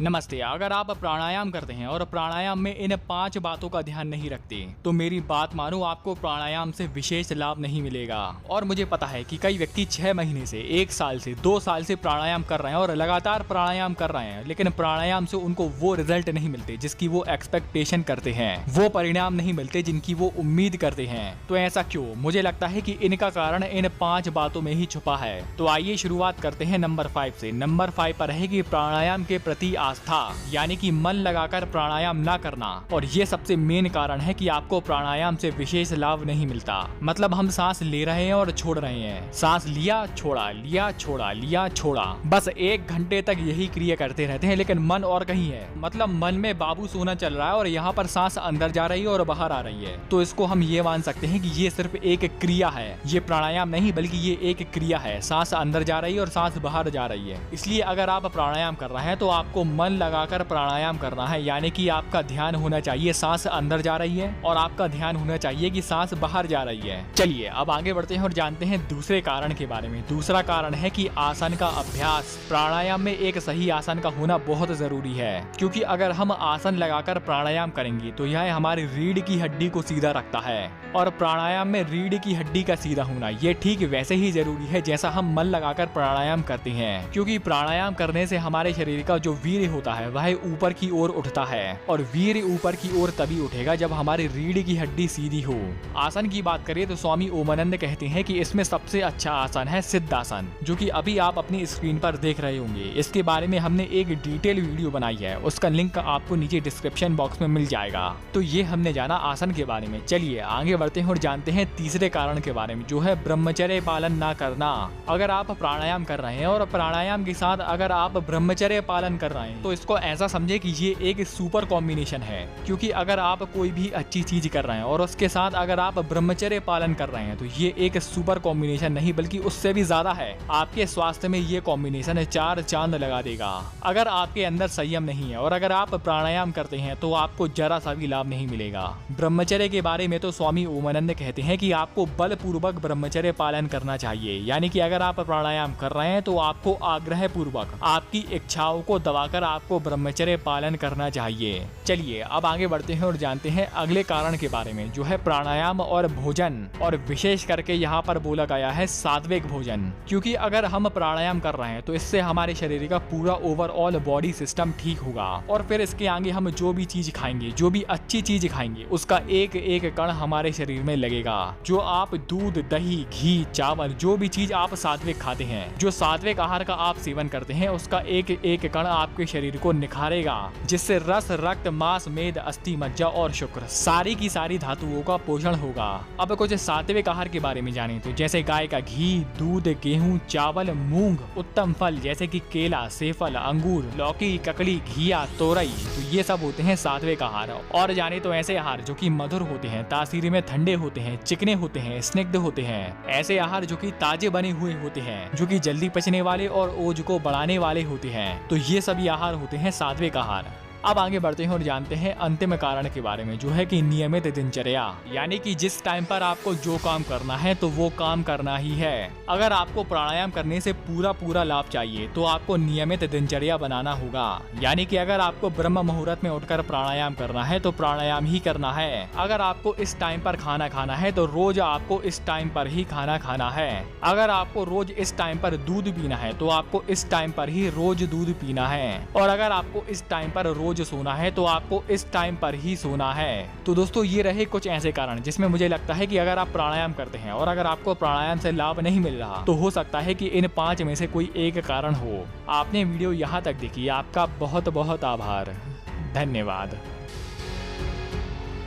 नमस्ते। अगर आप प्राणायाम करते हैं और प्राणायाम में इन 5 बातों का ध्यान नहीं रखते तो मेरी बात मानो, आपको प्राणायाम से विशेष लाभ नहीं मिलेगा। और मुझे पता है कि कई व्यक्ति 6 महीने से, 1 साल से, 2 साल से प्राणायाम कर रहे हैं और लगातार प्राणायाम कर रहे हैं, लेकिन प्राणायाम से उनको वो रिजल्ट नहीं मिलते जिसकी वो एक्सपेक्टेशन करते हैं, वो परिणाम नहीं मिलते जिनकी वो उम्मीद करते हैं। तो ऐसा क्यों? मुझे लगता है कि इनका कारण इन 5 बातों में ही छुपा है। तो आइए शुरुआत करते हैं नंबर 5 से। नंबर 5 पर है कि प्राणायाम के प्रति आस्था, यानी कि मन लगाकर प्राणायाम ना करना। और ये सबसे मेन कारण है कि आपको प्राणायाम से विशेष लाभ नहीं मिलता। मतलब हम सांस ले रहे हैं और छोड़ रहे हैं, सांस लिया छोड़ा, लिया छोड़ा, लिया छोड़ा, बस 1 घंटे तक यही क्रिया करते रहते हैं, लेकिन मन और कहीं है। मतलब मन में बाबू सोना चल रहा है और यहाँ पर सांस अंदर जा रही है और बाहर आ रही है। तो इसको हम ये मान सकते हैं कि ये सिर्फ एक क्रिया है, ये प्राणायाम नहीं बल्कि ये एक क्रिया है। सांस अंदर जा रही है और सांस बाहर जा रही है। इसलिए अगर आप प्राणायाम कर रहे हैं तो आपको मन लगाकर प्राणायाम करना है, यानी कि आपका ध्यान होना चाहिए सांस अंदर जा रही है और आपका ध्यान होना चाहिए कि सांस बाहर जा रही है। चलिए अब आगे बढ़ते हैं और जानते हैं दूसरे कारण के बारे में। दूसरा कारण है कि आसन का अभ्यास। प्राणायाम में एक सही आसन का होना बहुत जरूरी है, क्योंकि अगर हम आसन लगाकर प्राणायाम करेंगे तो यह हमारी रीढ़ की हड्डी को सीधा रखता है। और प्राणायाम में रीढ़ की हड्डी का सीधा होना ये ठीक वैसे ही जरूरी है जैसा हम मन लगाकर प्राणायाम करते हैं, क्योंकि प्राणायाम करने से हमारे शरीर का जो वीर्य होता है वह ऊपर की ओर उठता है। और वीर्य ऊपर की ओर तभी उठेगा जब हमारी रीढ़ की हड्डी सीधी हो। आसन की बात करें तो स्वामी ओमानंद कहते हैं कि इसमें सबसे अच्छा आसन है सिद्धासन, जो कि अभी आप अपनी स्क्रीन पर देख रहे होंगे। इसके बारे में हमने एक डिटेल वीडियो बनाई है, उसका लिंक आपको नीचे डिस्क्रिप्शन बॉक्स में मिल जाएगा। तो ये हमने जाना आसन के बारे में। चलिए आगे बढ़ते हैं और जानते हैं तीसरे कारण के बारे में, जो है ब्रह्मचर्य पालन ना करना। अगर आप प्राणायाम कर रहे हैं और प्राणायाम के साथ अगर आप ब्रह्मचर्य पालन कर रहे हैं तो इसको ऐसा समझे कि ये एक सुपर कॉम्बिनेशन है। क्योंकि अगर आप कोई भी अच्छी चीज कर रहे हैं और उसके साथ अगर आप ब्रह्मचर्य पालन कर रहे हैं तो ये एक सुपर कॉम्बिनेशन नहीं बल्कि उससे भी ज्यादा है। आपके स्वास्थ्य में ये कॉम्बिनेशन 4 चांद लगा देगा। अगर आपके अंदर संयम नहीं है और अगर आप प्राणायाम करते हैं तो आपको जरा सा भी लाभ नहीं मिलेगा। ब्रह्मचर्य के बारे में तो स्वामी ओमानंद कहते हैं कि आपको बलपूर्वक ब्रह्मचर्य पालन करना चाहिए, यानी कि अगर आप प्राणायाम कर रहे हैं तो आपको आग्रह पूर्वक आपकी इच्छाओं को दबाकर आपको ब्रह्मचर्य पालन करना चाहिए। चलिए अब आगे बढ़ते हैं और जानते हैं अगले कारण के बारे में, जो है प्राणायाम और भोजन। और विशेष करके यहाँ पर बोला गया है सात्विक भोजन, क्योंकि अगर हम प्राणायाम कर रहे हैं तो इससे हमारे शरीर का पूरा ओवरऑल बॉडी सिस्टम ठीक होगा। और फिर इसके आगे हम जो भी चीज खाएंगे, जो भी अच्छी चीज खाएंगे, उसका एक एक कण हमारे शरीर में लगेगा। जो आप दूध, दही, घी, चावल, जो भी चीज आप सात्विक खाते हैं, जो सात्विक आहार का आप सेवन करते हैं, उसका एक एक कण आपके शरीर को निखारेगा, जिससे रस, रक्त, मांस, मेद, अस्थि, मज्जा और शुक्र सारी की सारी धातुओं का पोषण होगा। अब कुछ सात्विक आहार के बारे में जाने तो जैसे गाय का घी, दूध, गेहूं, चावल, मूंग, उत्तम फल जैसे कि केला, सेफल, अंगूर, लौकी, ककड़ी, घिया, तोरई, तो ये सब होते हैं सात्विक आहार। और जाने तो ऐसे आहार जो कि मधुर होते हैं, तासीर में ठंडे होते हैं, चिकने होते हैं, स्निग्ध होते हैं। ऐसे आहार जो कि ताजे बने हुए होते हैं, जो कि जल्दी पचने वाले और ओज को बढ़ाने वाले होते हैं। तो ये सभी आहार होते हैं सात्विक आहार। अब आगे बढ़ते हैं और जानते हैं अंतिम कारण के बारे में, जो है कि नियमित दिनचर्या, यानी कि जिस टाइम पर आपको जो काम करना है तो वो काम करना ही है। अगर आपको प्राणायाम करने से पूरा लाभ चाहिए तो आपको नियमित दिनचर्या बनाना होगा, यानी कि अगर आपको ब्रह्म मुहूर्त में उठकर प्राणायाम करना है तो प्राणायाम ही करना है। अगर आपको इस टाइम पर खाना खाना है तो रोज आपको इस टाइम पर ही खाना खाना है। अगर आपको रोज इस टाइम पर दूध पीना है तो आपको इस टाइम पर ही रोज दूध पीना है। और अगर आपको इस टाइम पर रोज सोना है तो आपको इस टाइम पर ही सोना है। तो दोस्तों ये रहे कुछ ऐसे कारण जिसमें मुझे लगता है कि अगर आप प्राणायाम करते हैं और अगर आपको प्राणायाम से लाभ नहीं मिल रहा तो हो सकता है कि इन 5 में से कोई एक कारण हो। आपने वीडियो यहाँ तक देखी, आपका बहुत बहुत आभार, धन्यवाद।